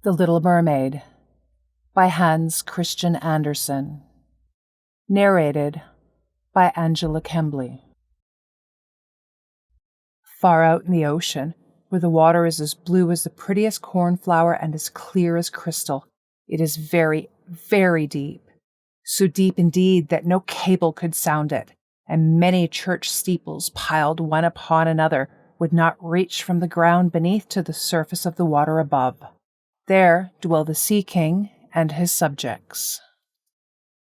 The Little Mermaid by Christian Andersen. Narrated by Angela Kembley. Far out in the ocean, where the water is as blue as the prettiest cornflower and as clear as crystal, it is very, very deep. So deep indeed that no cable could sound it, and many church steeples piled one upon another would not reach from the ground beneath to the surface of the water above. There dwell the Sea King and his subjects.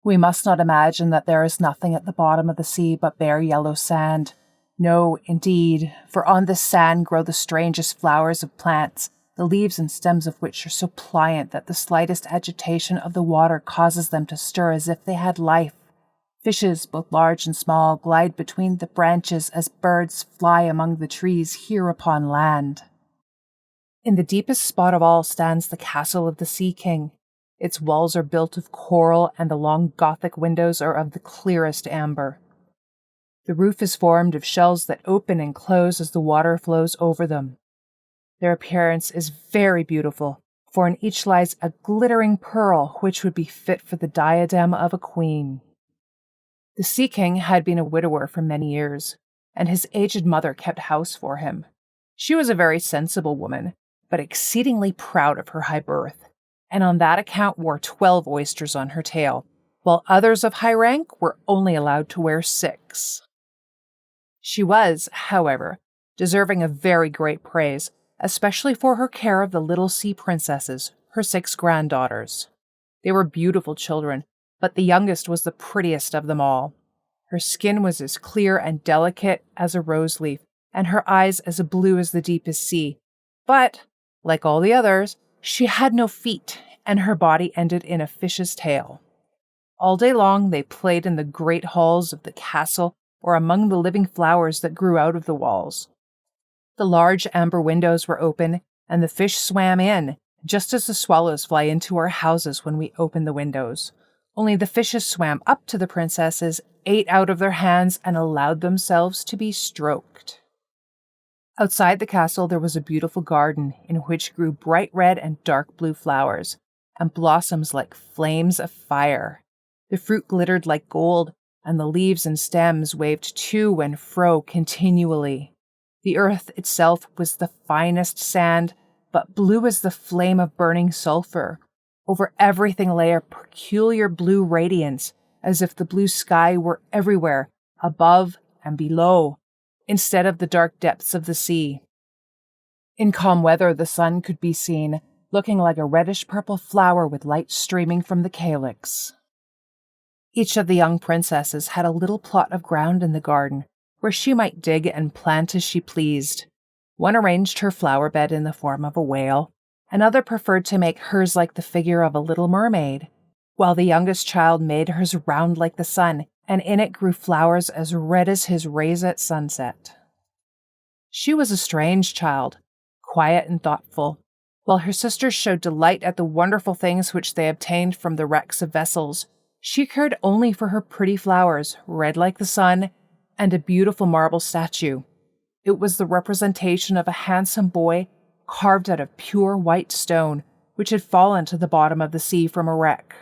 We must not imagine that there is nothing at the bottom of the sea but bare yellow sand. No, indeed, for on this sand grow the strangest flowers of plants, the leaves and stems of which are so pliant that the slightest agitation of the water causes them to stir as if they had life. Fishes, both large and small, glide between the branches as birds fly among the trees here upon land. In the deepest spot of all stands the castle of the Sea King. Its walls are built of coral, and the long Gothic windows are of the clearest amber. The roof is formed of shells that open and close as the water flows over them. Their appearance is very beautiful, for in each lies a glittering pearl which would be fit for the diadem of a queen. The Sea King had been a widower for many years, and his aged mother kept house for him. She was a very sensible woman, but exceedingly proud of her high birth, and on that account wore 12 oysters on her tail, while others of high rank were only allowed to wear 6. She was, however, deserving of very great praise, especially for her care of the little sea princesses, her 6 granddaughters. They were beautiful children, but the youngest was the prettiest of them all. Her skin was as clear and delicate as a rose leaf, and her eyes as blue as the deepest sea. But, like all the others, she had no feet, and her body ended in a fish's tail. All day long they played in the great halls of the castle or among the living flowers that grew out of the walls. The large amber windows were open, and the fish swam in, just as the swallows fly into our houses when we open the windows. Only the fishes swam up to the princesses, ate out of their hands, and allowed themselves to be stroked. Outside the castle there was a beautiful garden in which grew bright red and dark blue flowers, and blossoms like flames of fire. The fruit glittered like gold, and the leaves and stems waved to and fro continually. The earth itself was the finest sand, but blue as the flame of burning sulphur. Over everything lay a peculiar blue radiance, as if the blue sky were everywhere, above and below, instead of the dark depths of the sea. In calm weather the sun could be seen, looking like a reddish-purple flower with light streaming from the calyx. Each of the young princesses had a little plot of ground in the garden, where she might dig and plant as she pleased. One arranged her flower bed in the form of a whale, another preferred to make hers like the figure of a little mermaid, while the youngest child made hers round like the sun, and in it grew flowers as red as his rays at sunset. She was a strange child, quiet and thoughtful, while her sisters showed delight at the wonderful things which they obtained from the wrecks of vessels. She cared only for her pretty flowers, red like the sun, and a beautiful marble statue. It was the representation of a handsome boy carved out of pure white stone, which had fallen to the bottom of the sea from a wreck.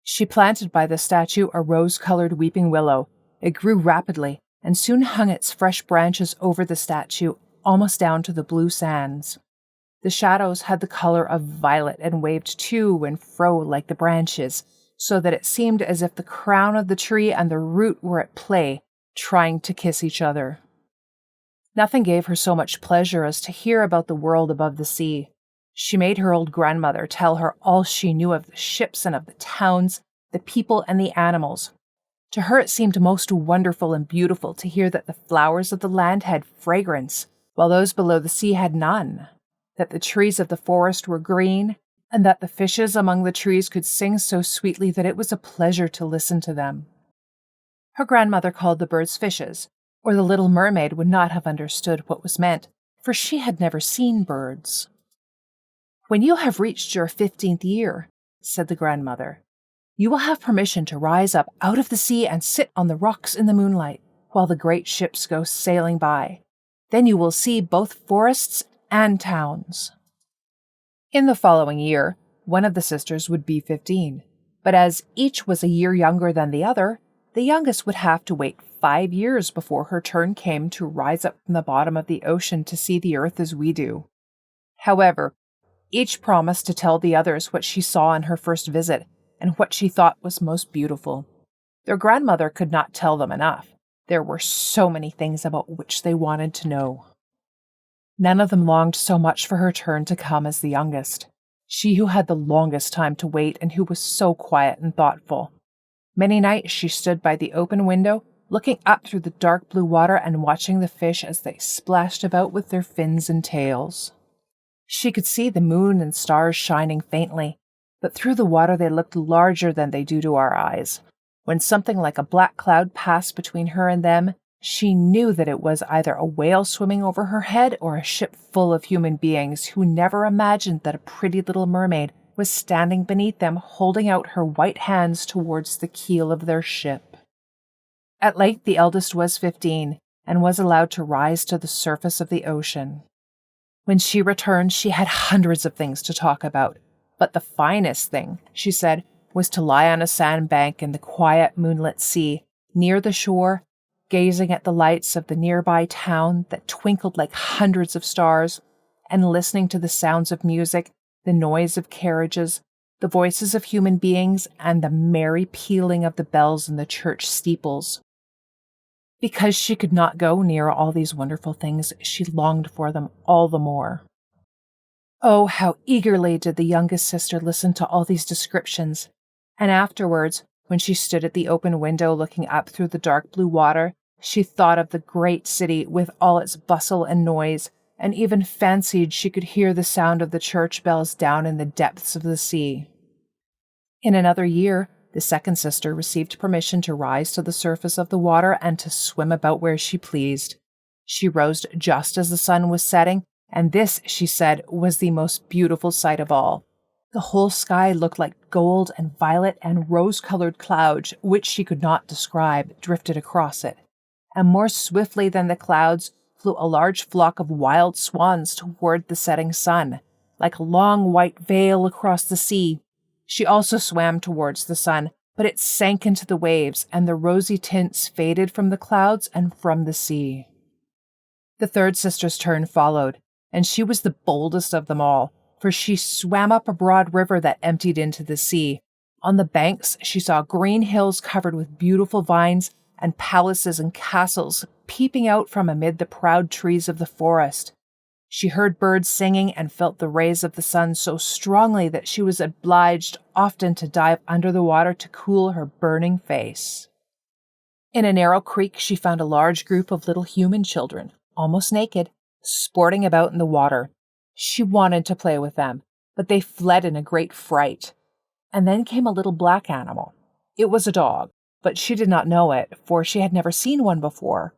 She planted by the statue a rose-colored weeping willow. It grew rapidly, and soon hung its fresh branches over the statue, almost down to the blue sands. The shadows had the color of violet and waved to and fro like the branches, so that it seemed as if the crown of the tree and the root were at play, trying to kiss each other. Nothing gave her so much pleasure as to hear about the world above the sea. She made her old grandmother tell her all she knew of the ships and of the towns, the people and the animals. To her it seemed most wonderful and beautiful to hear that the flowers of the land had fragrance, while those below the sea had none, that the trees of the forest were green, and that the fishes among the trees could sing so sweetly that it was a pleasure to listen to them. Her grandmother called the birds fishes, or the little mermaid would not have understood what was meant, for she had never seen birds. "When you have reached your 15th year," said the grandmother, "you will have permission to rise up out of the sea and sit on the rocks in the moonlight, while the great ships go sailing by. Then you will see both forests and towns." In the following year, one of the sisters would be 15, but as each was a year younger than the other, the youngest would have to wait 5 years before her turn came to rise up from the bottom of the ocean to see the earth as we do. However, each promised to tell the others what she saw in her first visit and what she thought was most beautiful. Their grandmother could not tell them enough. There were so many things about which they wanted to know. None of them longed so much for her turn to come as the youngest, she who had the longest time to wait and who was so quiet and thoughtful. Many nights she stood by the open window, looking up through the dark blue water and watching the fish as they splashed about with their fins and tails. She could see the moon and stars shining faintly, but through the water they looked larger than they do to our eyes. When something like a black cloud passed between her and them, she knew that it was either a whale swimming over her head or a ship full of human beings who never imagined that a pretty little mermaid was standing beneath them, holding out her white hands towards the keel of their ship. At length the eldest was 15 and was allowed to rise to the surface of the ocean. When she returned, she had hundreds of things to talk about, but the finest thing, she said, was to lie on a sandbank in the quiet moonlit sea, near the shore, gazing at the lights of the nearby town that twinkled like hundreds of stars, and listening to the sounds of music, the noise of carriages, the voices of human beings, and the merry pealing of the bells in the church steeples. Because she could not go near all these wonderful things, she longed for them all the more. Oh, how eagerly did the youngest sister listen to all these descriptions, and afterwards, when she stood at the open window looking up through the dark blue water, she thought of the great city with all its bustle and noise, and even fancied she could hear the sound of the church bells down in the depths of the sea. In another year, the second sister received permission to rise to the surface of the water and to swim about where she pleased. She rose just as the sun was setting, and this, she said, was the most beautiful sight of all. The whole sky looked like gold and violet and rose-colored clouds, which she could not describe, drifted across it. And more swiftly than the clouds flew a large flock of wild swans toward the setting sun, like a long white veil across the sea. She also swam towards the sun, but it sank into the waves, and the rosy tints faded from the clouds and from the sea. The third sister's turn followed, and she was the boldest of them all, for she swam up a broad river that emptied into the sea. On the banks she saw green hills covered with beautiful vines, and palaces and castles peeping out from amid the proud trees of the forest. She heard birds singing and felt the rays of the sun so strongly that she was obliged often to dive under the water to cool her burning face. In a narrow creek she found a large group of little human children, almost naked, sporting about in the water. She wanted to play with them, but they fled in a great fright. And then came a little black animal. It was a dog, but she did not know it, for she had never seen one before.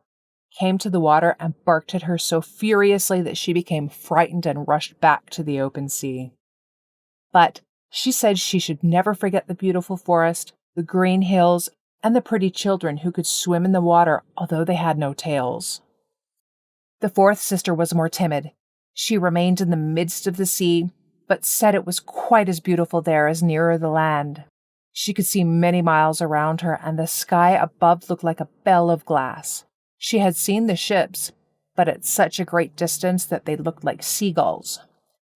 Came to the water and barked at her so furiously that she became frightened and rushed back to the open sea. But she said she should never forget the beautiful forest, the green hills, and the pretty children who could swim in the water, although they had no tails. The fourth sister was more timid. She remained in the midst of the sea, but said it was quite as beautiful there as nearer the land. She could see many miles around her, and the sky above looked like a bell of glass. She had seen the ships, but at such a great distance that they looked like seagulls.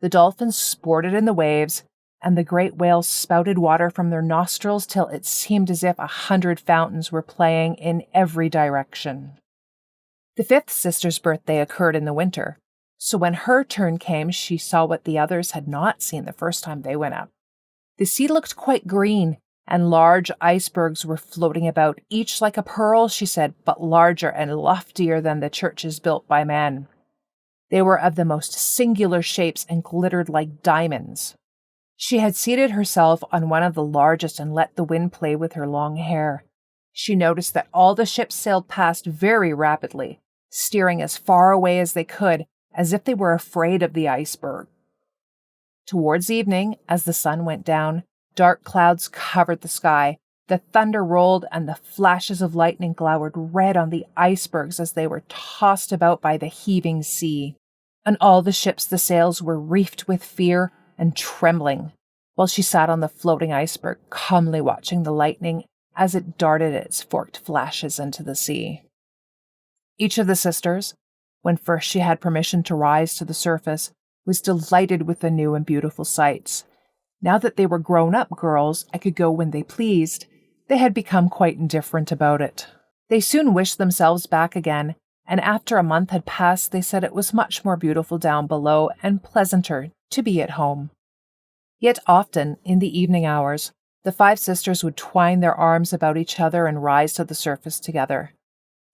The dolphins sported in the waves, and the great whales spouted water from their nostrils till it seemed as if 100 fountains were playing in every direction. The fifth sister's birthday occurred in the winter, so when her turn came, she saw what the others had not seen the first time they went up. The sea looked quite green, and large icebergs were floating about, each like a pearl, she said, but larger and loftier than the churches built by men. They were of the most singular shapes and glittered like diamonds. She had seated herself on one of the largest and let the wind play with her long hair. She noticed that all the ships sailed past very rapidly, steering as far away as they could, as if they were afraid of the iceberg. Towards evening, as the sun went down, dark clouds covered the sky, the thunder rolled, and the flashes of lightning glowered red on the icebergs as they were tossed about by the heaving sea. On all the ships the sails were reefed with fear, and trembling, while she sat on the floating iceberg, calmly watching the lightning as it darted its forked flashes into the sea. Each of the sisters, when first she had permission to rise to the surface, was delighted with the new and beautiful sights. Now that they were grown-up girls and could go when they pleased, they had become quite indifferent about it. They soon wished themselves back again, and after a month had passed, they said it was much more beautiful down below and pleasanter to be at home. Yet often, in the evening hours, the 5 sisters would twine their arms about each other and rise to the surface together.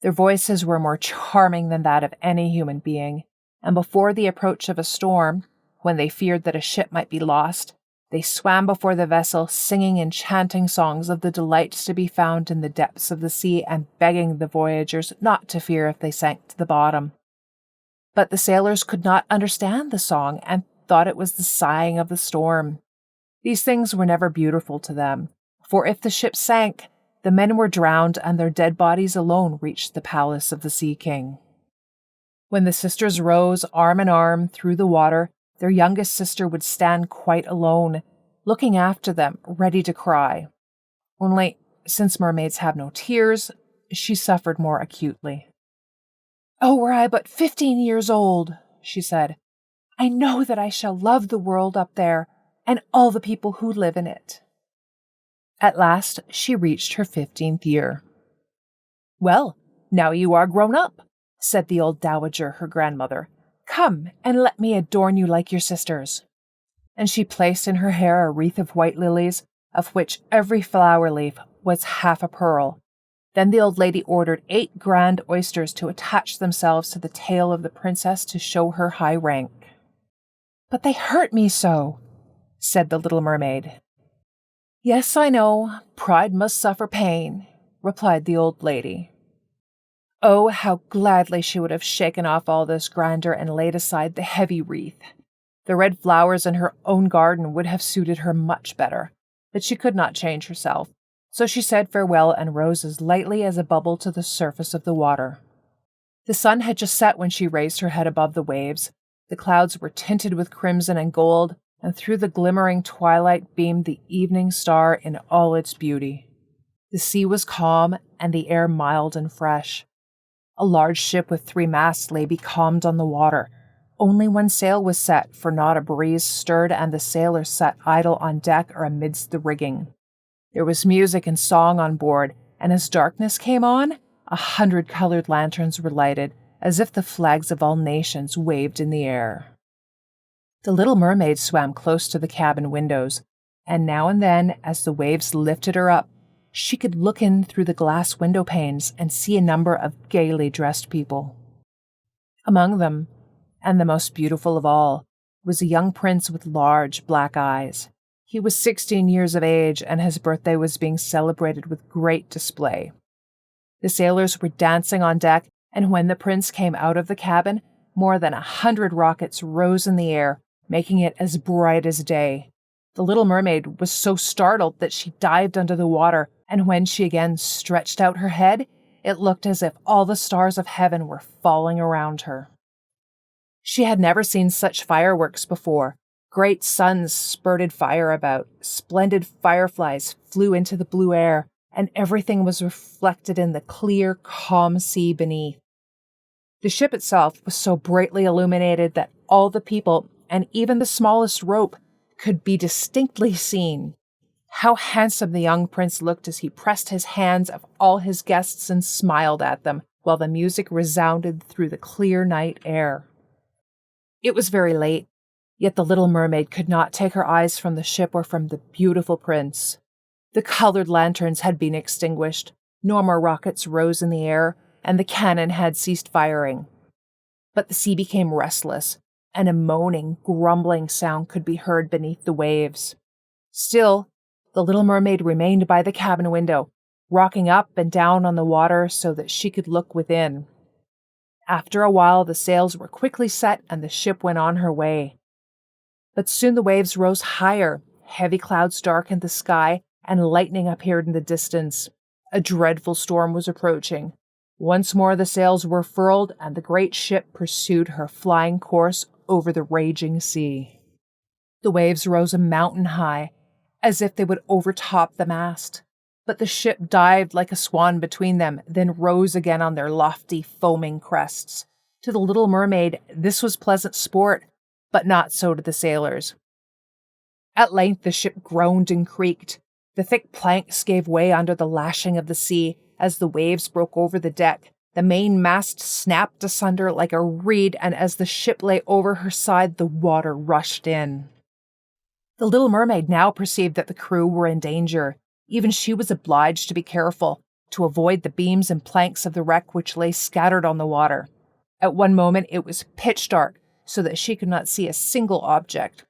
Their voices were more charming than that of any human being, and before the approach of a storm, when they feared that a ship might be lost, they swam before the vessel, singing and chanting songs of the delights to be found in the depths of the sea and begging the voyagers not to fear if they sank to the bottom. But the sailors could not understand the song and thought it was the sighing of the storm. These things were never beautiful to them, for if the ship sank, the men were drowned and their dead bodies alone reached the palace of the Sea King. When the sisters rose arm in arm through the water, their youngest sister would stand quite alone, looking after them, ready to cry. Only, since mermaids have no tears, she suffered more acutely. "Oh, were I but 15 years old," she said, "I know that I shall love the world up there and all the people who live in it." At last, she reached her 15th year. "Well, now you are grown up," said the old dowager, her grandmother. "Come and let me adorn you like your sisters." And she placed in her hair a wreath of white lilies, of which every flower leaf was half a pearl. Then the old lady ordered 8 grand oysters to attach themselves to the tail of the princess to show her high rank. "But they hurt me so," said the little mermaid. "Yes, I know. Pride must suffer pain," replied the old lady. Oh, how gladly she would have shaken off all this grandeur and laid aside the heavy wreath. The red flowers in her own garden would have suited her much better, but she could not change herself, so she said farewell and rose as lightly as a bubble to the surface of the water. The sun had just set when she raised her head above the waves. The clouds were tinted with crimson and gold, and through the glimmering twilight beamed the evening star in all its beauty. The sea was calm, and the air mild and fresh. A large ship with 3 masts lay becalmed on the water. Only one sail was set, for not a breeze stirred, and the sailors sat idle on deck or amidst the rigging. There was music and song on board, and as darkness came on, 100 colored lanterns were lighted, as if the flags of all nations waved in the air. The little mermaid swam close to the cabin windows, and now and then, as the waves lifted her up, she could look in through the glass window panes and see a number of gaily dressed people. Among them, and the most beautiful of all, was a young prince with large black eyes. He was 16 years of age, and his birthday was being celebrated with great display. The sailors were dancing on deck, and when the prince came out of the cabin, more than 100 rockets rose in the air, making it as bright as day. The little mermaid was so startled that she dived under the water, and when she again stretched out her head, it looked as if all the stars of heaven were falling around her. She had never seen such fireworks before. Great suns spurted fire about, splendid fireflies flew into the blue air, and everything was reflected in the clear, calm sea beneath. The ship itself was so brightly illuminated that all the people, and even the smallest rope, could be distinctly seen. How handsome the young prince looked as he pressed his hands of all his guests and smiled at them, while the music resounded through the clear night air. It was very late, yet the little mermaid could not take her eyes from the ship or from the beautiful prince. The colored lanterns had been extinguished, no more rockets rose in the air, and the cannon had ceased firing. But the sea became restless, and a moaning, grumbling sound could be heard beneath the waves. Still, the little mermaid remained by the cabin window, rocking up and down on the water so that she could look within. After a while, the sails were quickly set and the ship went on her way. But soon the waves rose higher, heavy clouds darkened the sky, and lightning appeared in the distance. A dreadful storm was approaching. Once more the sails were furled, and the great ship pursued her flying course over the raging sea. The waves rose a mountain high, as if they would overtop the mast. But the ship dived like a swan between them, then rose again on their lofty, foaming crests. To the Little Mermaid, this was pleasant sport, but not so to the sailors. At length the ship groaned and creaked. The thick planks gave way under the lashing of the sea as the waves broke over the deck. The main mast snapped asunder like a reed, and as the ship lay over her side, the water rushed in. The Little Mermaid now perceived that the crew were in danger. Even she was obliged to be careful, to avoid the beams and planks of the wreck which lay scattered on the water. At one moment it was pitch dark, so that she could not see a single object.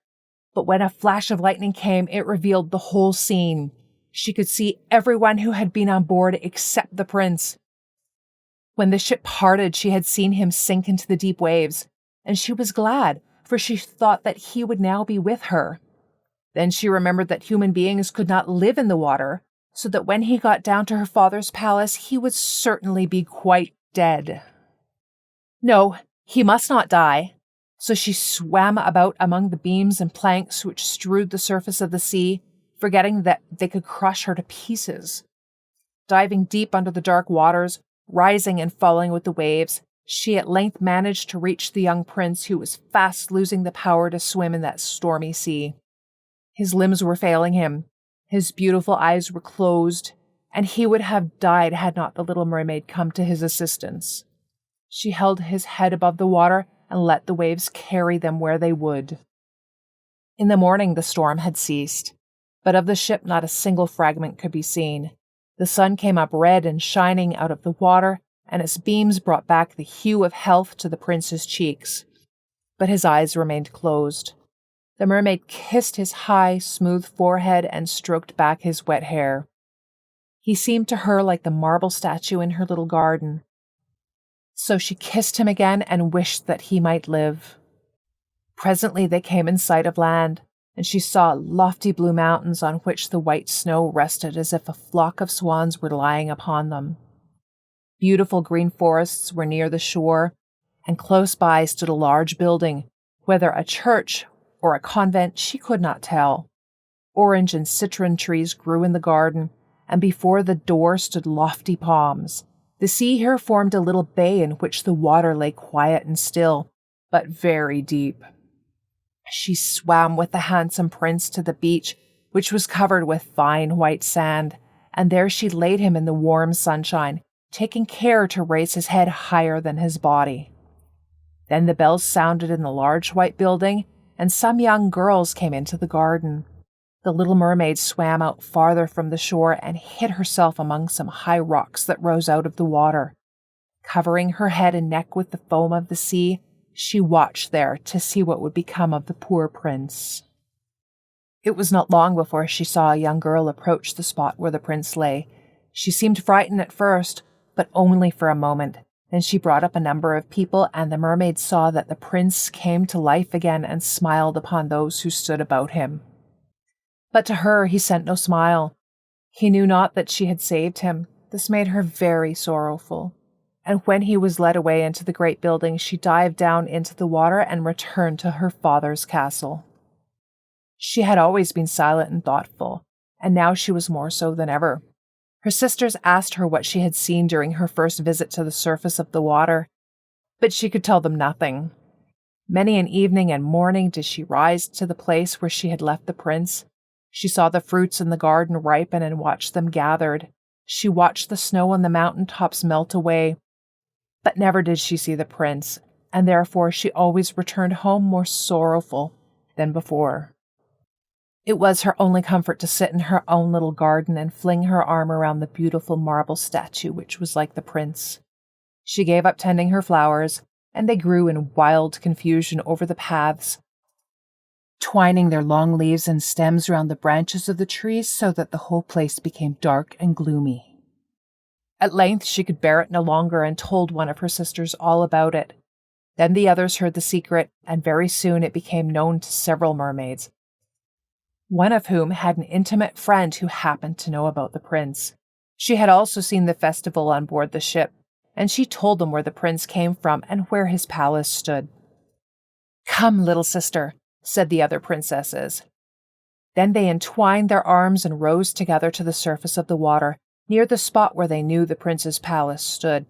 But when a flash of lightning came, it revealed the whole scene. She could see everyone who had been on board except the prince. When the ship parted, she had seen him sink into the deep waves, and she was glad, for she thought that he would now be with her. Then she remembered that human beings could not live in the water, so that when he got down to her father's palace, he would certainly be quite dead. No, he must not die. So she swam about among the beams and planks which strewed the surface of the sea, forgetting that they could crush her to pieces. Diving deep under the dark waters, rising and falling with the waves, she at length managed to reach the young prince, who was fast losing the power to swim in that stormy sea. His limbs were failing him, his beautiful eyes were closed, and he would have died had not the Little Mermaid come to his assistance. She held his head above the water and let the waves carry them where they would. In the morning the storm had ceased, but of the ship not a single fragment could be seen. The sun came up red and shining out of the water, and its beams brought back the hue of health to the prince's cheeks. But his eyes remained closed. The mermaid kissed his high, smooth forehead and stroked back his wet hair. He seemed to her like the marble statue in her little garden. So she kissed him again and wished that he might live. Presently they came in sight of land, and she saw lofty blue mountains on which the white snow rested as if a flock of swans were lying upon them. Beautiful green forests were near the shore, and close by stood a large building, whether a church or a convent she could not tell. Orange and citron trees grew in the garden, and before the door stood lofty palms. The sea here formed a little bay in which the water lay quiet and still, but very deep. She swam with the handsome prince to the beach, which was covered with fine white sand, and there she laid him in the warm sunshine, taking care to raise his head higher than his body. Then the bells sounded in the large white building, and some young girls came into the garden. The Little Mermaid swam out farther from the shore and hid herself among some high rocks that rose out of the water. Covering her head and neck with the foam of the sea, she watched there to see what would become of the poor prince. It was not long before she saw a young girl approach the spot where the prince lay. She seemed frightened at first, but only for a moment. Then she brought up a number of people, and the mermaid saw that the prince came to life again and smiled upon those who stood about him. But to her he sent no smile. He knew not that she had saved him. This made her very sorrowful. And when he was led away into the great building, she dived down into the water and returned to her father's castle. She had always been silent and thoughtful, and now she was more so than ever. Her sisters asked her what she had seen during her first visit to the surface of the water, but she could tell them nothing. Many an evening and morning did she rise to the place where she had left the prince. She saw the fruits in the garden ripen and watched them gathered. She watched the snow on the mountain tops melt away. But never did she see the prince, and therefore she always returned home more sorrowful than before. It was her only comfort to sit in her own little garden and fling her arm around the beautiful marble statue which was like the prince. She gave up tending her flowers, and they grew in wild confusion over the paths, twining their long leaves and stems round the branches of the trees so that the whole place became dark and gloomy. At length she could bear it no longer and told one of her sisters all about it. Then the others heard the secret, and very soon it became known to several mermaids, one of whom had an intimate friend who happened to know about the prince. She had also seen the festival on board the ship, and she told them where the prince came from and where his palace stood. "Come, little sister," said the other princesses. Then they entwined their arms and rose together to the surface of the water, near the spot where they knew the prince's palace stood.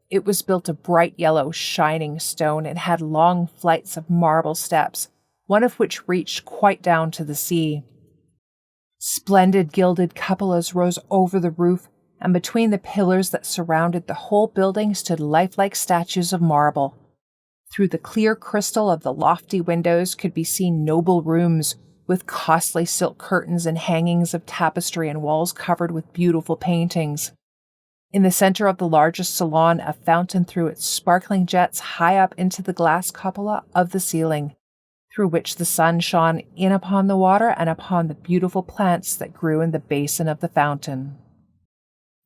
It was built of bright yellow, shining stone and had long flights of marble steps, one of which reached quite down to the sea. Splendid gilded cupolas rose over the roof, and between the pillars that surrounded the whole building stood lifelike statues of marble. Through the clear crystal of the lofty windows could be seen noble rooms, with costly silk curtains and hangings of tapestry and walls covered with beautiful paintings. In the center of the largest salon, a fountain threw its sparkling jets high up into the glass cupola of the ceiling, through which the sun shone in upon the water and upon the beautiful plants that grew in the basin of the fountain.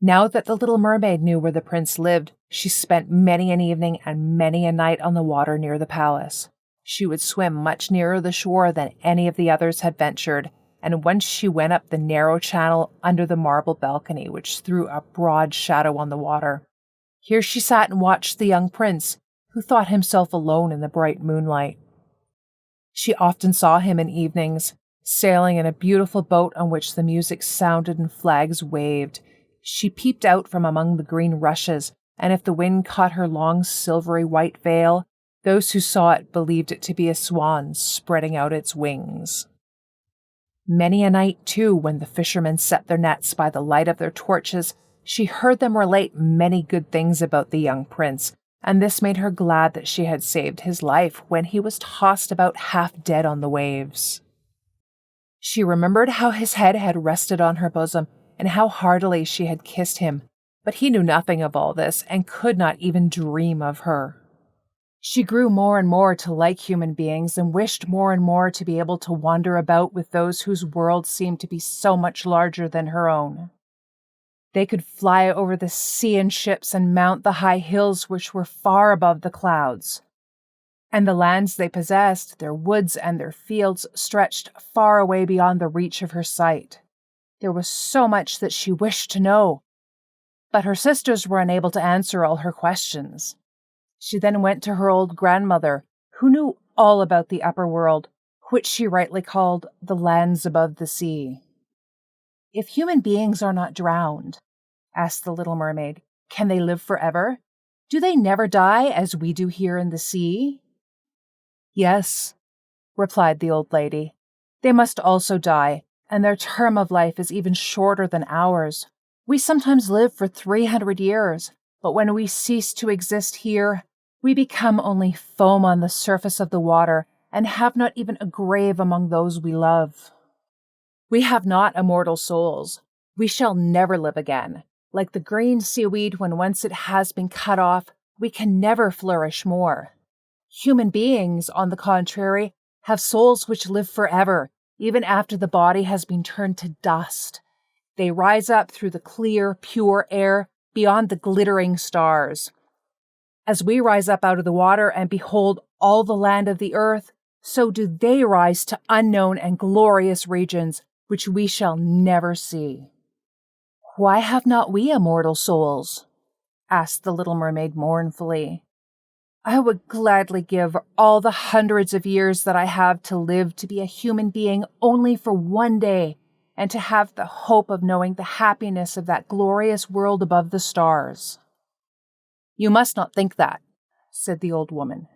Now that the little mermaid knew where the prince lived, she spent many an evening and many a night on the water near the palace. She would swim much nearer the shore than any of the others had ventured, and once she went up the narrow channel under the marble balcony which threw a broad shadow on the water. Here she sat and watched the young prince, who thought himself alone in the bright moonlight. She often saw him in evenings, sailing in a beautiful boat on which the music sounded and flags waved. She peeped out from among the green rushes, and if the wind caught her long silvery white veil, those who saw it believed it to be a swan spreading out its wings. Many a night, too, when the fishermen set their nets by the light of their torches, she heard them relate many good things about the young prince, and this made her glad that she had saved his life when he was tossed about half dead on the waves. She remembered how his head had rested on her bosom, and how heartily she had kissed him, but he knew nothing of all this, and could not even dream of her. She grew more and more to like human beings, and wished more and more to be able to wander about with those whose world seemed to be so much larger than her own. They could fly over the sea in ships and mount the high hills which were far above the clouds. And the lands they possessed, their woods and their fields, stretched far away beyond the reach of her sight. There was so much that she wished to know, but her sisters were unable to answer all her questions. She then went to her old grandmother, who knew all about the upper world, which she rightly called the lands above the sea. "If human beings are not drowned," asked the little mermaid, "can they live forever? Do they never die as we do here in the sea?" "Yes," replied the old lady. "They must also die, and their term of life is even shorter than ours. We sometimes live for 300 years, but when we cease to exist here, we become only foam on the surface of the water and have not even a grave among those we love. We have not immortal souls. We shall never live again. Like the green seaweed, when once it has been cut off, we can never flourish more. Human beings, on the contrary, have souls which live forever, even after the body has been turned to dust. They rise up through the clear, pure air beyond the glittering stars. As we rise up out of the water and behold all the land of the earth, so do they rise to unknown and glorious regions which we shall never see." "Why have not we immortal souls?" asked the little mermaid mournfully. "I would gladly give all the hundreds of years that I have to live to be a human being only for one day, and to have the hope of knowing the happiness of that glorious world above the stars." "You must not think that," said the old woman.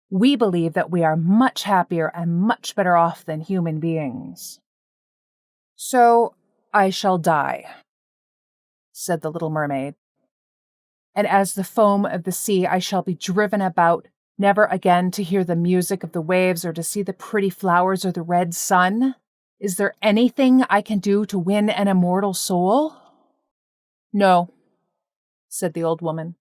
"We believe that we are much happier and much better off than human beings." "So I shall die," said the little mermaid. "And as the foam of the sea I shall be driven about, never again to hear the music of the waves or to see the pretty flowers or the red sun. Is there anything I can do to win an immortal soul?" "No," said the old woman.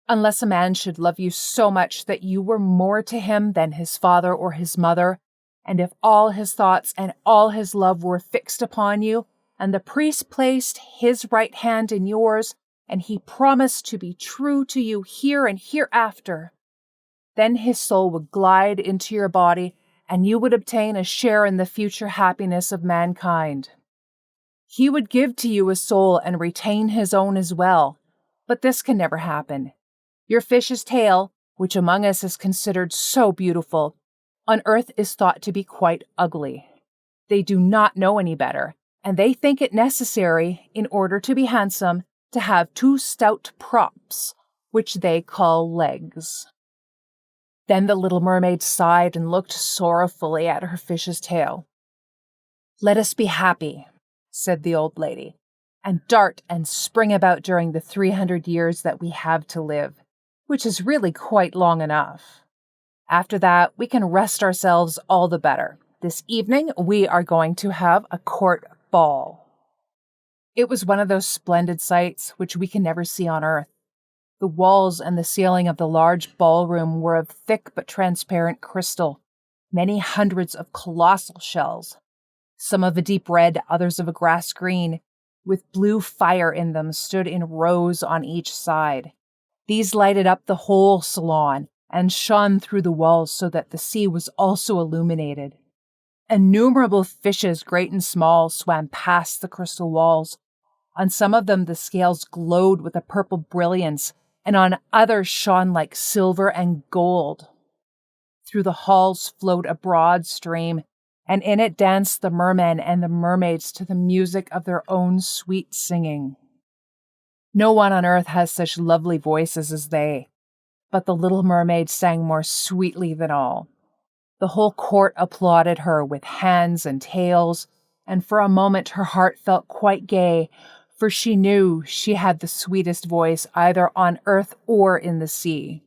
"Unless a man should love you so much that you were more to him than his father or his mother, and if all his thoughts and all his love were fixed upon you, and the priest placed his right hand in yours, and he promised to be true to you here and hereafter, then his soul would glide into your body, and you would obtain a share in the future happiness of mankind. He would give to you a soul and retain his own as well, but this can never happen. Your fish's tail, which among us is considered so beautiful, on Earth is thought to be quite ugly. They do not know any better, and they think it necessary, in order to be handsome, to have two stout props, which they call legs. Then the little mermaid sighed and looked sorrowfully at her fish's tail. "Let us be happy," said the old lady, "and dart and spring about during the 300 years that we have to live, which is really quite long enough. After that, we can rest ourselves all the better. This evening, we are going to have a court ball." It was one of those splendid sights which we can never see on Earth. The walls and the ceiling of the large ballroom were of thick but transparent crystal, many hundreds of colossal shells, some of a deep red, others of a grass green, with blue fire in them, stood in rows on each side. These lighted up the whole salon and shone through the walls so that the sea was also illuminated. Innumerable fishes, great and small, swam past the crystal walls. On some of them the scales glowed with a purple brilliance, and on others shone like silver and gold. Through the halls flowed a broad stream, and in it danced the mermen and the mermaids to the music of their own sweet singing. No one on earth has such lovely voices as they, but the little mermaid sang more sweetly than all. The whole court applauded her with hands and tails, and for a moment her heart felt quite gay, for she knew she had the sweetest voice either on earth or in the sea.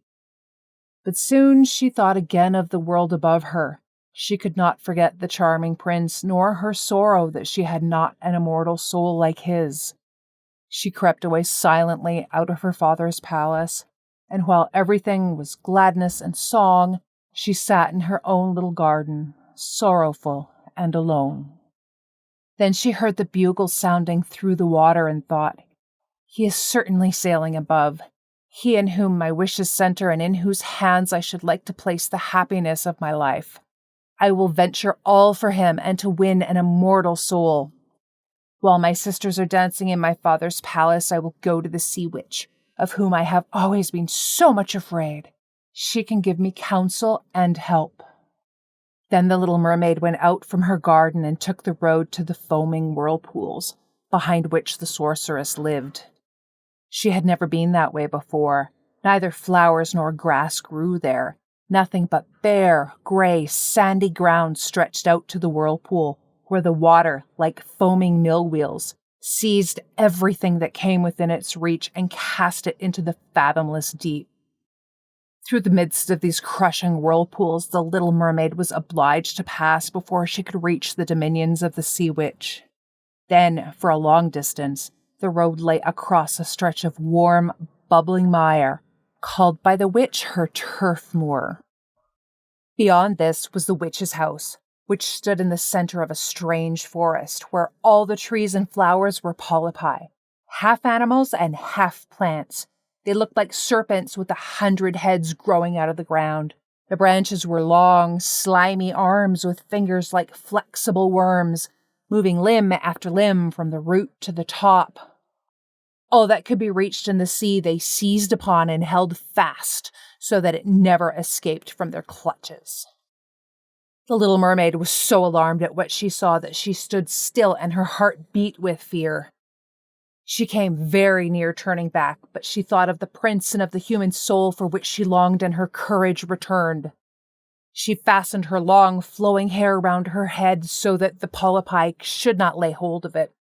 But soon she thought again of the world above her. She could not forget the charming prince, nor her sorrow that she had not an immortal soul like his. She crept away silently out of her father's palace, and while everything was gladness and song, she sat in her own little garden, sorrowful and alone. Then she heard the bugle sounding through the water and thought, "He is certainly sailing above, he in whom my wishes center and in whose hands I should like to place the happiness of my life. I will venture all for him and to win an immortal soul. While my sisters are dancing in my father's palace, I will go to the sea witch, of whom I have always been so much afraid. She can give me counsel and help." Then the little mermaid went out from her garden and took the road to the foaming whirlpools, behind which the sorceress lived. She had never been that way before. Neither flowers nor grass grew there. Nothing but bare, gray, sandy ground stretched out to the whirlpool, where the water, like foaming mill wheels, seized everything that came within its reach and cast it into the fathomless deep. Through the midst of these crushing whirlpools, the little mermaid was obliged to pass before she could reach the dominions of the sea witch. Then, for a long distance, the road lay across a stretch of warm, bubbling mire, called by the witch her turf moor. Beyond this was the witch's house, which stood in the center of a strange forest, where all the trees and flowers were polypi, half animals and half plants. They looked like serpents with 100 heads growing out of the ground. The branches were long, slimy arms with fingers like flexible worms, moving limb after limb from the root to the top. All that could be reached in the sea they seized upon and held fast so that it never escaped from their clutches. The little mermaid was so alarmed at what she saw that she stood still and her heart beat with fear. She came very near turning back, but she thought of the prince and of the human soul for which she longed, and her courage returned. She fastened her long, flowing hair round her head so that the polypi should not lay hold of it.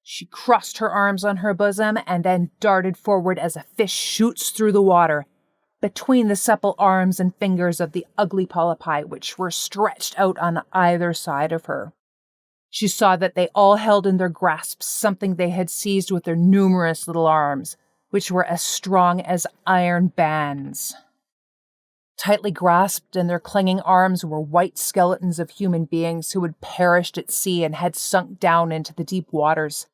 She crossed her arms on her bosom and then darted forward as a fish shoots through the water, between the supple arms and fingers of the ugly polypi which were stretched out on either side of her. She saw that they all held in their grasps something they had seized with their numerous little arms, which were as strong as iron bands. Tightly grasped in their clinging arms were white skeletons of human beings who had perished at sea and had sunk down into the deep waters.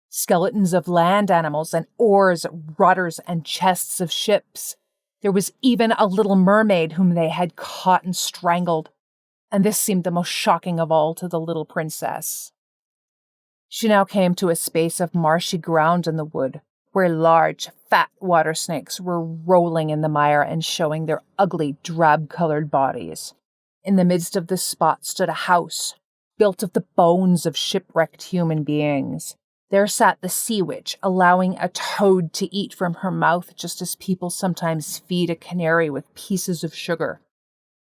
Skeletons of land animals and oars, rudders, and chests of ships. There was even a little mermaid whom they had caught and strangled, and this seemed the most shocking of all to the little princess. She now came to a space of marshy ground in the wood, where large, fat water snakes were rolling in the mire and showing their ugly, drab-colored bodies. In the midst of this spot stood a house, built of the bones of shipwrecked human beings. There sat the sea witch, allowing a toad to eat from her mouth just as people sometimes feed a canary with pieces of sugar.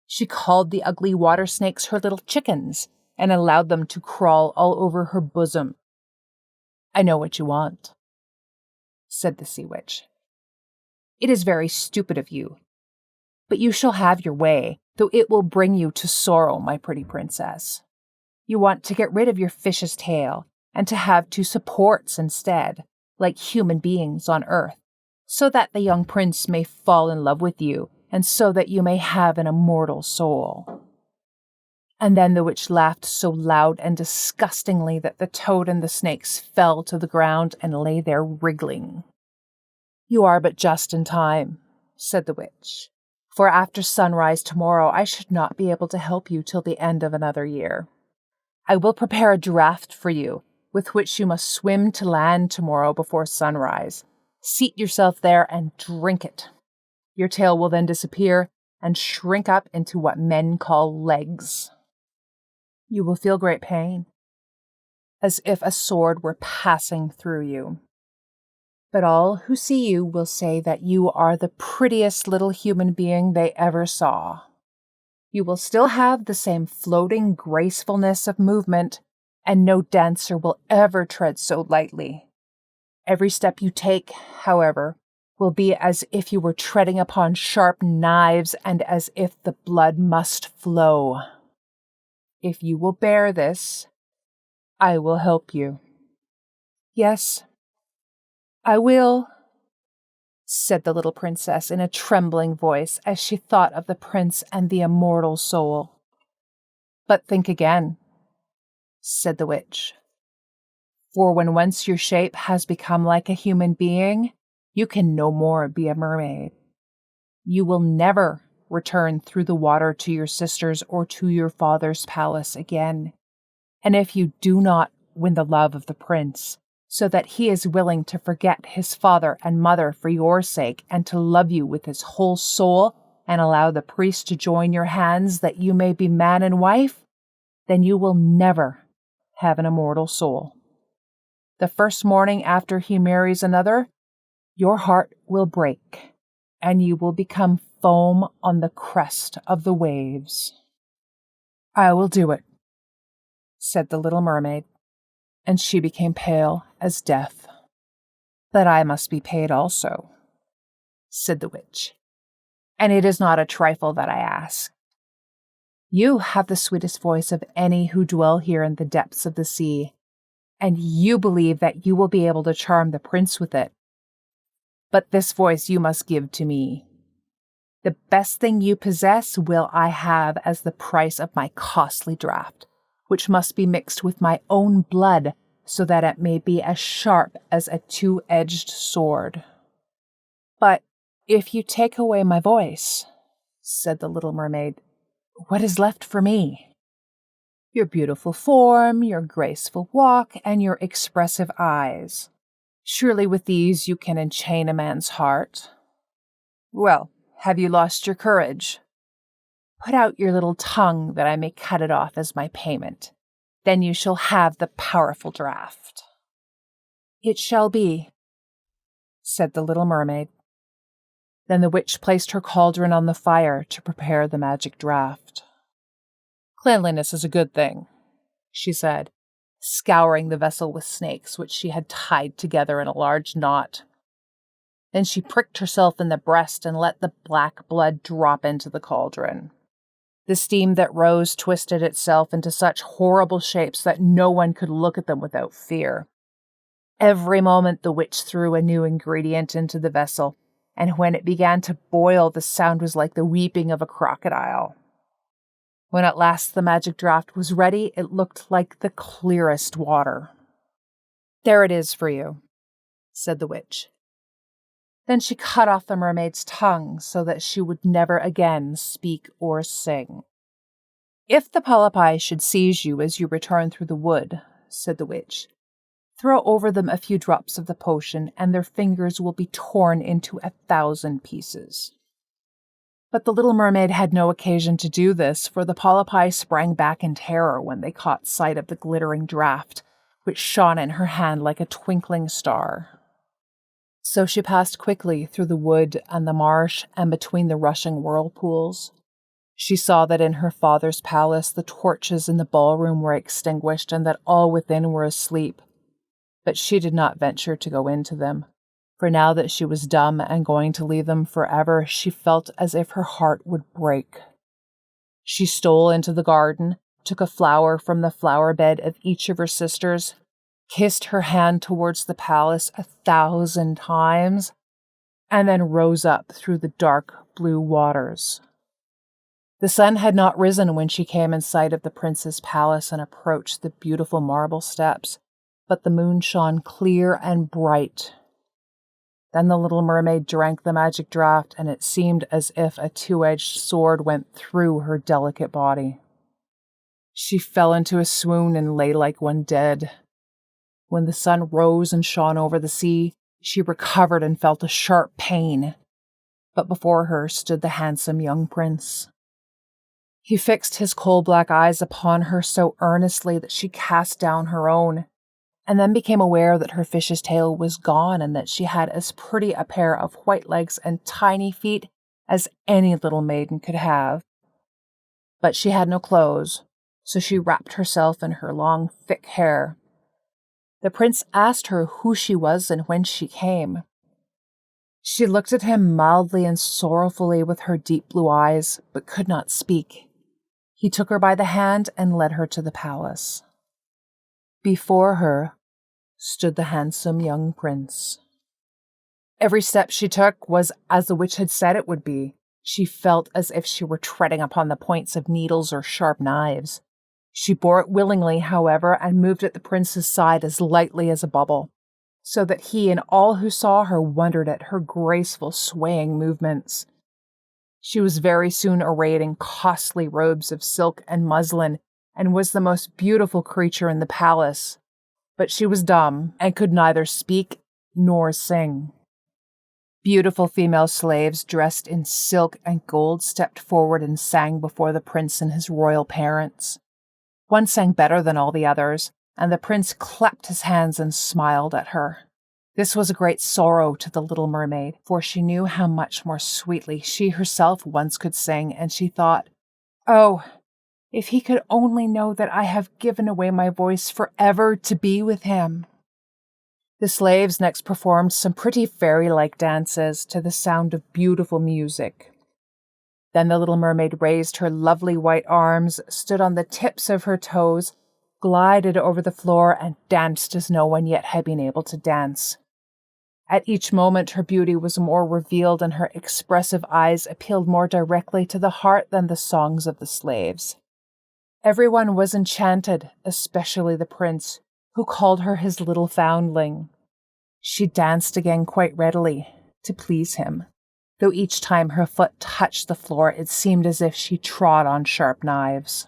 She called the ugly water snakes her little chickens and allowed them to crawl all over her bosom. "I know what you want," said the sea witch. "It is very stupid of you, but you shall have your way, though it will bring you to sorrow, my pretty princess. You want to get rid of your fish's tail and to have two supports instead, like human beings on earth, so that the young prince may fall in love with you and so that you may have an immortal soul." And then the witch laughed so loud and disgustingly that the toad and the snakes fell to the ground and lay there wriggling. "You are but just in time," said the witch, "for after sunrise tomorrow I should not be able to help you till the end of another year. I will prepare a draught for you, with which you must swim to land tomorrow before sunrise. Seat yourself there and drink it. Your tail will then disappear and shrink up into what men call legs. You will feel great pain, as if a sword were passing through you. But all who see you will say that you are the prettiest little human being they ever saw. You will still have the same floating gracefulness of movement, and no dancer will ever tread so lightly. Every step you take, however, will be as if you were treading upon sharp knives and as if the blood must flow. If you will bear this, I will help you." "Yes, I will," said the little princess in a trembling voice as she thought of the prince and the immortal soul. "But think again," said the witch. "For when once your shape has become like a human being, you can no more be a mermaid. You will never return through the water to your sisters or to your father's palace again. And if you do not win the love of the prince, so that he is willing to forget his father and mother for your sake and to love you with his whole soul and allow the priest to join your hands that you may be man and wife, then you will never have an immortal soul. The first morning after he marries another, your heart will break, and you will become foam on the crest of the waves." "I will do it," said the little mermaid, and she became pale as death. "But I must be paid also," said the witch, "and it is not a trifle that I ask. You have the sweetest voice of any who dwell here in the depths of the sea, and you believe that you will be able to charm the prince with it. But this voice you must give to me. The best thing you possess will I have as the price of my costly draught, which must be mixed with my own blood so that it may be as sharp as a two-edged sword." "But if you take away my voice," said the little mermaid, "what is left for me?" "Your beautiful form, your graceful walk, and your expressive eyes. Surely with these you can enchain a man's heart. Well, have you lost your courage? Put out your little tongue that I may cut it off as my payment. Then you shall have the powerful draught." "It shall be," said the little mermaid. Then the witch placed her cauldron on the fire to prepare the magic draught. "Cleanliness is a good thing," she said, scouring the vessel with snakes which she had tied together in a large knot. Then she pricked herself in the breast and let the black blood drop into the cauldron. The steam that rose twisted itself into such horrible shapes that no one could look at them without fear. Every moment the witch threw a new ingredient into the vessel, and when it began to boil, the sound was like the weeping of a crocodile. When at last the magic draught was ready, it looked like the clearest water. "There it is for you," said the witch. Then she cut off the mermaid's tongue so that she would never again speak or sing. "If the polypi should seize you as you return through the wood," said the witch, "throw over them a few drops of the potion, and their fingers will be torn into 1,000 pieces." But the little mermaid had no occasion to do this, for the polypi sprang back in terror when they caught sight of the glittering draught, which shone in her hand like a twinkling star. So she passed quickly through the wood and the marsh and between the rushing whirlpools. She saw that in her father's palace the torches in the ballroom were extinguished and that all within were asleep. But she did not venture to go into them, for now that she was dumb and going to leave them forever, she felt as if her heart would break. She stole into the garden, took a flower from the flower bed of each of her sisters, kissed her hand towards the palace 1,000 times, and then rose up through the dark blue waters. The sun had not risen when she came in sight of the prince's palace and approached the beautiful marble steps, but the moon shone clear and bright. Then the little mermaid drank the magic draught, and it seemed as if a two-edged sword went through her delicate body. She fell into a swoon and lay like one dead. When the sun rose and shone over the sea, she recovered and felt a sharp pain. But before her stood the handsome young prince. He fixed his coal-black eyes upon her so earnestly that she cast down her own, and then became aware that her fish's tail was gone and that she had as pretty a pair of white legs and tiny feet as any little maiden could have. But she had no clothes, so she wrapped herself in her long, thick hair. The prince asked her who she was and whence she came. She looked at him mildly and sorrowfully with her deep blue eyes, but could not speak. He took her by the hand and led her to the palace. Before her stood the handsome young prince. Every step she took was as the witch had said it would be. She felt as if she were treading upon the points of needles or sharp knives. She bore it willingly, however, and moved at the prince's side as lightly as a bubble, so that he and all who saw her wondered at her graceful, swaying movements. She was very soon arrayed in costly robes of silk and muslin, and was the most beautiful creature in the palace. But she was dumb, and could neither speak nor sing. Beautiful female slaves dressed in silk and gold stepped forward and sang before the prince and his royal parents. One sang better than all the others, and the prince clapped his hands and smiled at her. This was a great sorrow to the little mermaid, for she knew how much more sweetly she herself once could sing, and she thought, "Oh, if he could only know that I have given away my voice forever to be with him." The slaves next performed some pretty fairy-like dances to the sound of beautiful music. Then the little mermaid raised her lovely white arms, stood on the tips of her toes, glided over the floor, and danced as no one yet had been able to dance. At each moment her beauty was more revealed, and her expressive eyes appealed more directly to the heart than the songs of the slaves. Everyone was enchanted, especially the prince, who called her his little foundling. She danced again quite readily, to please him, though each time her foot touched the floor it seemed as if she trod on sharp knives.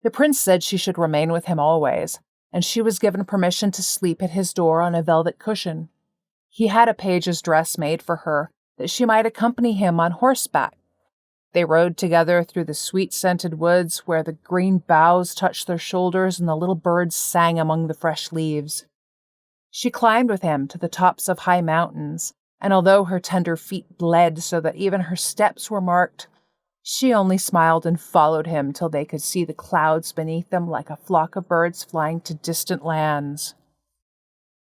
The prince said she should remain with him always, and she was given permission to sleep at his door on a velvet cushion. He had a page's dress made for her, that she might accompany him on horseback. They rode together through the sweet-scented woods where the green boughs touched their shoulders and the little birds sang among the fresh leaves. She climbed with him to the tops of high mountains, and although her tender feet bled so that even her steps were marked, she only smiled and followed him till they could see the clouds beneath them like a flock of birds flying to distant lands.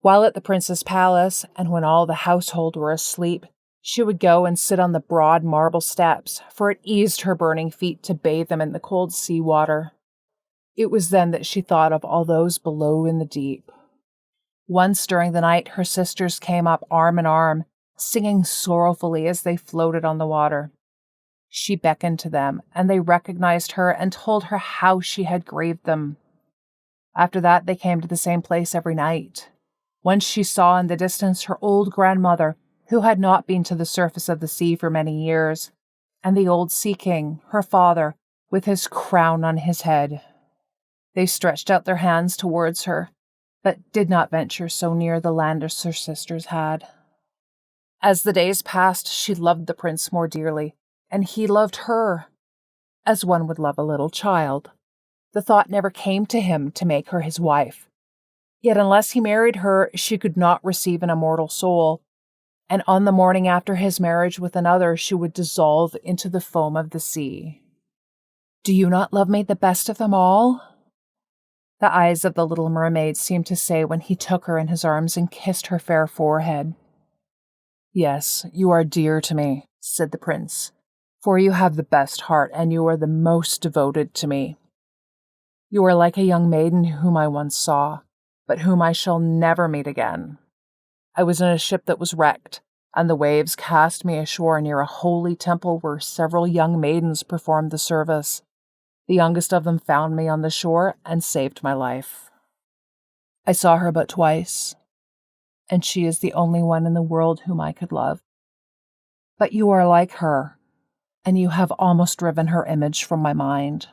While at the prince's palace, and when all the household were asleep, she would go and sit on the broad marble steps, for it eased her burning feet to bathe them in the cold sea water. It was then that she thought of all those below in the deep. Once during the night her sisters came up arm in arm, singing sorrowfully as they floated on the water. She beckoned to them, and they recognized her and told her how she had grieved them. After that they came to the same place every night. Once she saw in the distance her old grandmother, who had not been to the surface of the sea for many years, and the old sea king, her father, with his crown on his head. They stretched out their hands towards her, but did not venture so near the land as her sisters had. As the days passed, she loved the prince more dearly, and he loved her, as one would love a little child. The thought never came to him to make her his wife. Yet unless he married her, she could not receive an immortal soul, and on the morning after his marriage with another, she would dissolve into the foam of the sea. Do you not love me the best of them all? The eyes of the little mermaid seemed to say when he took her in his arms and kissed her fair forehead. Yes, you are dear to me, said the prince, for you have the best heart and you are the most devoted to me. You are like a young maiden whom I once saw, but whom I shall never meet again. I was in a ship that was wrecked, and the waves cast me ashore near a holy temple where several young maidens performed the service. The youngest of them found me on the shore and saved my life. I saw her but twice, and she is the only one in the world whom I could love. But you are like her, and you have almost driven her image from my mind.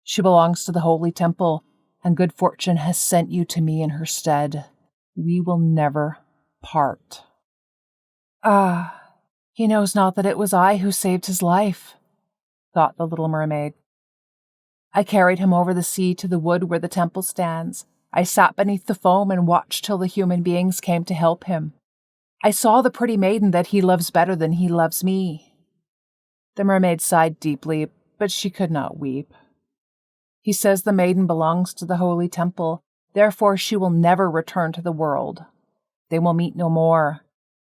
She belongs to the holy temple, and good fortune has sent you to me in her stead. We will never part. Ah, he knows not that it was I who saved his life, thought the little mermaid. I carried him over the sea to the wood where the temple stands. I sat beneath the foam and watched till the human beings came to help him. I saw the pretty maiden that he loves better than he loves me. The mermaid sighed deeply, but she could not weep. He says the maiden belongs to the holy temple, therefore she will never return to the world. They will meet no more.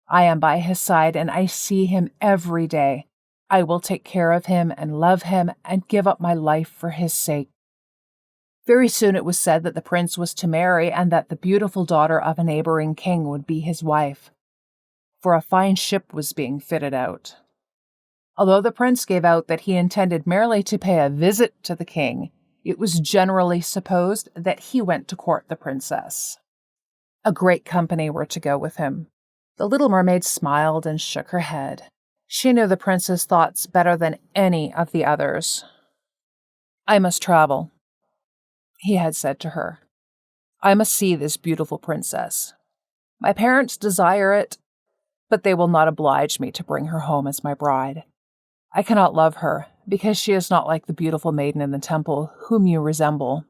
I am by his side, and I see him every day. I will take care of him and love him and give up my life for his sake. Very soon it was said that the prince was to marry and that the beautiful daughter of a neighboring king would be his wife, for a fine ship was being fitted out. Although the prince gave out that he intended merely to pay a visit to the king, it was generally supposed that he went to court the princess. A great company were to go with him. The little mermaid smiled and shook her head. She knew the prince's thoughts better than any of the others. I must travel, he had said to her. I must see this beautiful princess. My parents desire it, but they will not oblige me to bring her home as my bride. I cannot love her, because she is not like the beautiful maiden in the temple, whom you resemble.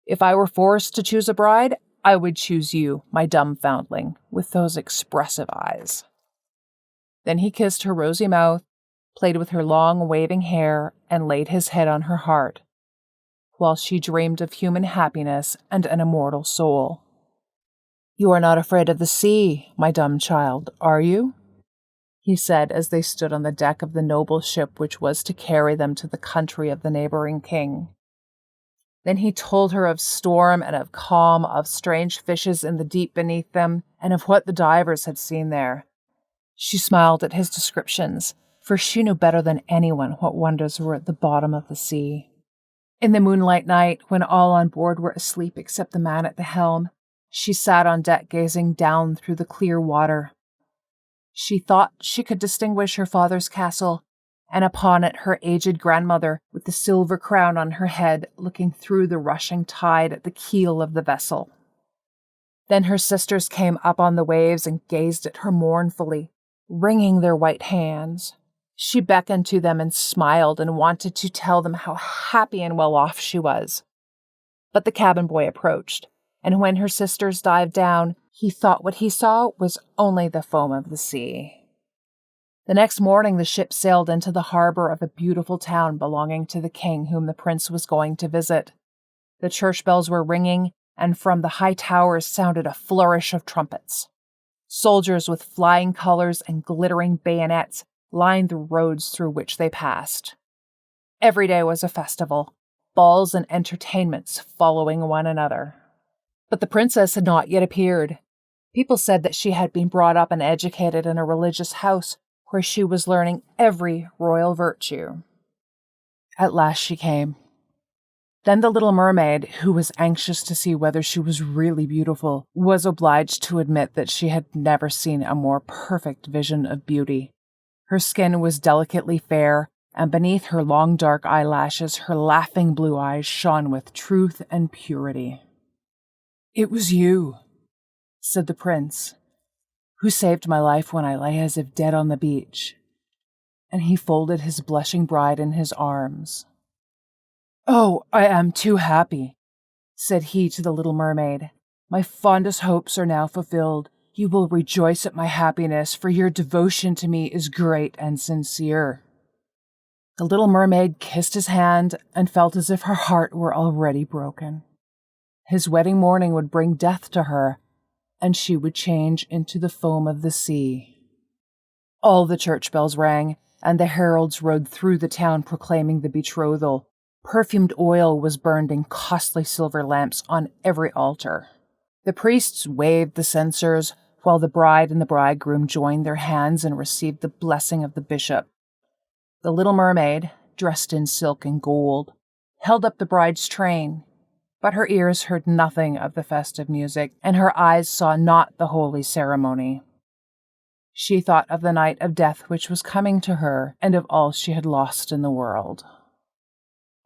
If I were forced to choose a bride, I would choose you, my dumb foundling, with those expressive eyes. Then he kissed her rosy mouth, played with her long waving hair, and laid his head on her heart, while she dreamed of human happiness and an immortal soul. You are not afraid of the sea, my dumb child, are you? He said as they stood on the deck of the noble ship which was to carry them to the country of the neighboring king. Then he told her of storm and of calm, of strange fishes in the deep beneath them, and of what the divers had seen there. She smiled at his descriptions, for she knew better than anyone what wonders were at the bottom of the sea. In the moonlight night, when all on board were asleep except the man at the helm, she sat on deck gazing down through the clear water. She thought she could distinguish her father's castle, and upon it her aged grandmother with the silver crown on her head looking through the rushing tide at the keel of the vessel. Then her sisters came up on the waves and gazed at her mournfully, wringing their white hands. She beckoned to them and smiled and wanted to tell them how happy and well off she was. But the cabin boy approached, and when her sisters dived down, he thought what he saw was only the foam of the sea. The next morning the ship sailed into the harbor of a beautiful town belonging to the king whom the prince was going to visit. The church bells were ringing, and from the high towers sounded a flourish of trumpets. Soldiers with flying colors and glittering bayonets lined the roads through which they passed. Every day was a festival, balls and entertainments following one another. But the princess had not yet appeared. People said that she had been brought up and educated in a religious house where she was learning every royal virtue. At last she came. Then the little mermaid, who was anxious to see whether she was really beautiful, was obliged to admit that she had never seen a more perfect vision of beauty. Her skin was delicately fair, and beneath her long dark eyelashes her laughing blue eyes shone with truth and purity. "It was you," said the prince, "who saved my life when I lay as if dead on the beach. and he folded his blushing bride in his arms. "Oh, I am too happy," said he to the little mermaid. "My fondest hopes are now fulfilled. You will rejoice at my happiness, for your devotion to me is great and sincere." The little mermaid kissed his hand and felt as if her heart were already broken. His wedding morning would bring death to her, and she would change into the foam of the sea. All the church bells rang, and the heralds rode through the town proclaiming the betrothal. Perfumed oil was burned in costly silver lamps on every altar. The priests waved the censers, while the bride and the bridegroom joined their hands and received the blessing of the bishop. The little mermaid, dressed in silk and gold, held up the bride's train, but her ears heard nothing of the festive music, and her eyes saw not the holy ceremony. She thought of the night of death which was coming to her, and of all she had lost in the world.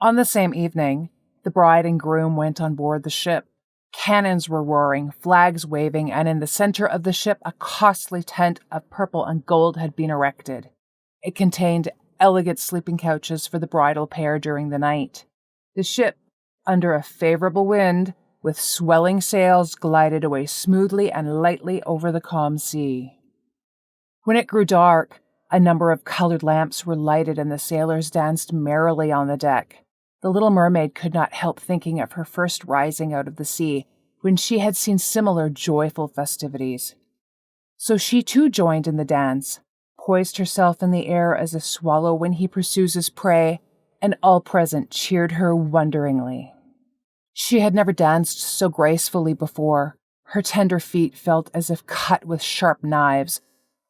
On the same evening, the bride and groom went on board the ship. Cannons were roaring, flags waving, and in the center of the ship a costly tent of purple and gold had been erected. It contained elegant sleeping couches for the bridal pair during the night. The ship, under a favorable wind, with swelling sails, glided away smoothly and lightly over the calm sea. When it grew dark, a number of colored lamps were lighted and the sailors danced merrily on the deck. The little mermaid could not help thinking of her first rising out of the sea, when she had seen similar joyful festivities. So she too joined in the dance, poised herself in the air as a swallow when he pursues his prey, and all present cheered her wonderingly. She had never danced so gracefully before. Her tender feet felt as if cut with sharp knives,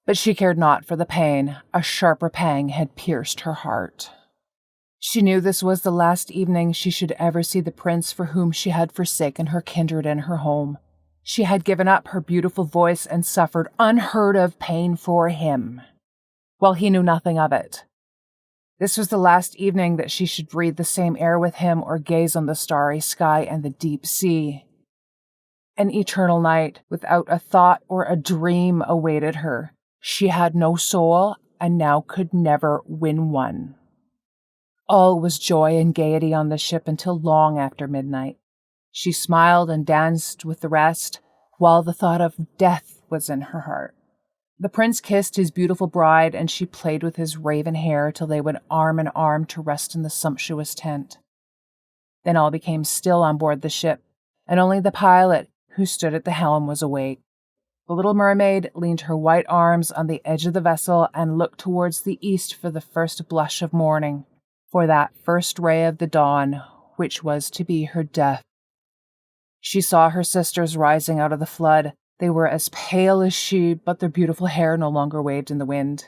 but she cared not for the pain. A sharper pang had pierced her heart. She knew this was the last evening she should ever see the prince for whom she had forsaken her kindred and her home. She had given up her beautiful voice and suffered unheard of pain for him, while he knew nothing of it. This was the last evening that she should breathe the same air with him or gaze on the starry sky and the deep sea. An eternal night without a thought or a dream awaited her. She had no soul and now could never win one. All was joy and gaiety on the ship until long after midnight. She smiled and danced with the rest, while the thought of death was in her heart. The prince kissed his beautiful bride, and she played with his raven hair till they went arm in arm to rest in the sumptuous tent. Then all became still on board the ship, and only the pilot, who stood at the helm, was awake. The little mermaid leaned her white arms on the edge of the vessel and looked towards the east for the first blush of morning, for that first ray of the dawn, which was to be her death. She saw her sisters rising out of the flood. They were as pale as she, but their beautiful hair no longer waved in the wind.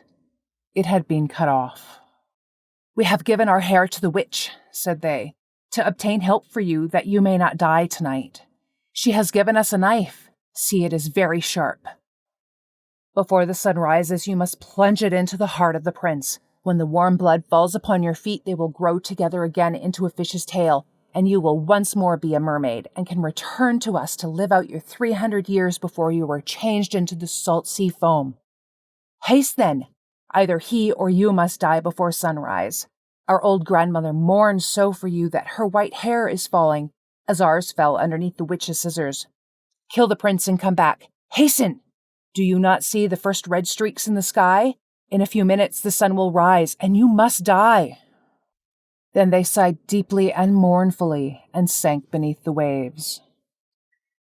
It had been cut off. "We have given our hair to the witch," said they, "to obtain help for you, that you may not die tonight. She has given us a knife. See, it is very sharp. Before the sun rises, you must plunge it into the heart of the prince. When the warm blood falls upon your feet, they will grow together again into a fish's tail, and you will once more be a mermaid, and can return to us to live out your 300 years before you are changed into the salt sea foam. Haste then! Either he or you must die before sunrise. Our old grandmother mourns so for you that her white hair is falling, as ours fell underneath the witch's scissors. Kill the prince and come back. Hasten! Do you not see the first red streaks in the sky? In a few minutes the sun will rise, and you must die." Then they sighed deeply and mournfully and sank beneath the waves.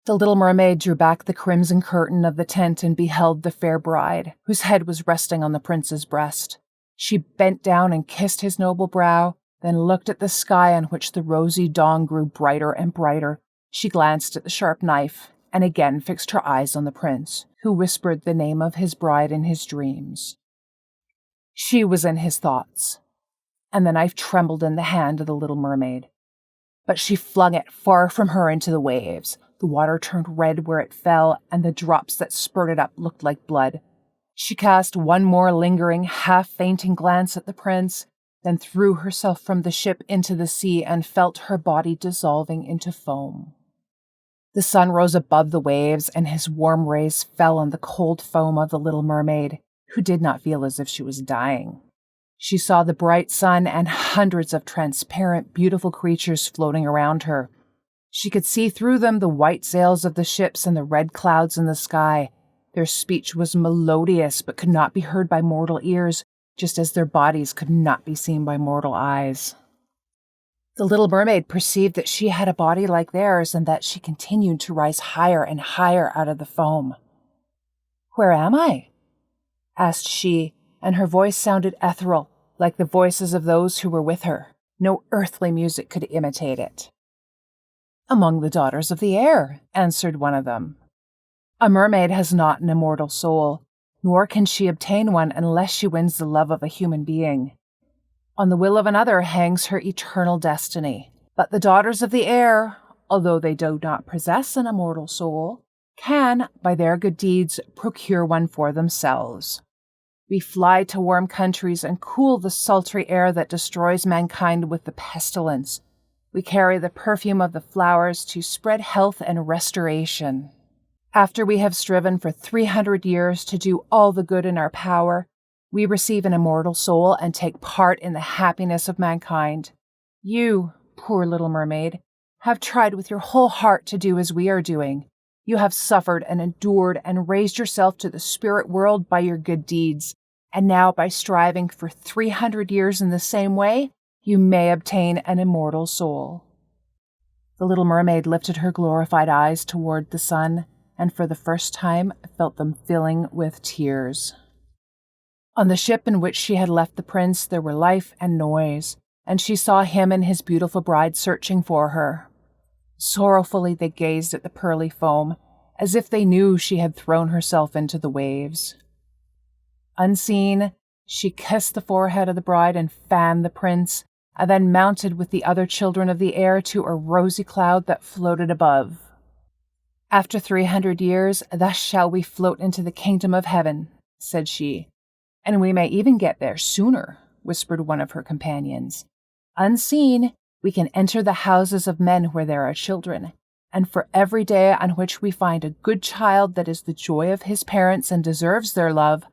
The little mermaid drew back the crimson curtain of the tent and beheld the fair bride, whose head was resting on the prince's breast. She bent down and kissed his noble brow, then looked at the sky on which the rosy dawn grew brighter and brighter. She glanced at the sharp knife, and again fixed her eyes on the prince, who whispered the name of his bride in his dreams. She was in his thoughts, and the knife trembled in the hand of the little mermaid. But she flung it far from her into the waves. The water turned red where it fell, and the drops that spurted up looked like blood. She cast one more lingering, half-fainting glance at the prince, then threw herself from the ship into the sea and felt her body dissolving into foam. The sun rose above the waves, and his warm rays fell on the cold foam of the little mermaid, who did not feel as if she was dying. She saw the bright sun and hundreds of transparent, beautiful creatures floating around her. She could see through them the white sails of the ships and the red clouds in the sky. Their speech was melodious but could not be heard by mortal ears, just as their bodies could not be seen by mortal eyes. The little mermaid perceived that she had a body like theirs and that she continued to rise higher and higher out of the foam. "Where am I?" asked she, and her voice sounded ethereal, like the voices of those who were with her. No earthly music could imitate it. "Among the daughters of the air," answered one of them. "A mermaid has not an immortal soul, nor can she obtain one unless she wins the love of a human being. On the will of another hangs her eternal destiny. But the daughters of the air, although they do not possess an immortal soul, can, by their good deeds, procure one for themselves. We fly to warm countries and cool the sultry air that destroys mankind with the pestilence. We carry the perfume of the flowers to spread health and restoration. After we have striven for 300 years to do all the good in our power, we receive an immortal soul and take part in the happiness of mankind. You, poor little mermaid, have tried with your whole heart to do as we are doing. You have suffered and endured and raised yourself to the spirit world by your good deeds, and now by striving for 300 years in the same way, you may obtain an immortal soul." The little mermaid lifted her glorified eyes toward the sun, and for the first time felt them filling with tears. On the ship in which she had left the prince there were life and noise, and she saw him and his beautiful bride searching for her. Sorrowfully they gazed at the pearly foam, as if they knew she had thrown herself into the waves. Unseen, she kissed the forehead of the bride and fanned the prince, and then mounted with the other children of the air to a rosy cloud that floated above. "After 300 years, thus shall we float into the kingdom of heaven," said she. "And we may even get there sooner," whispered one of her companions. "Unseen, we can enter the houses of men where there are children, and for every day on which we find a good child that is the joy of his parents and deserves their love,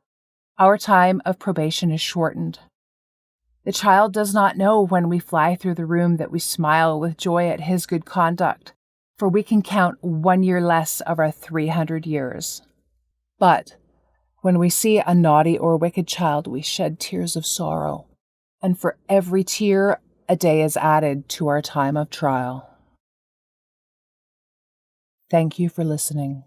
our time of probation is shortened. The child does not know when we fly through the room that we smile with joy at his good conduct, for we can count 1 year less of our 300 years. But when we see a naughty or wicked child, we shed tears of sorrow, and for every tear, a day is added to our time of trial." Thank you for listening.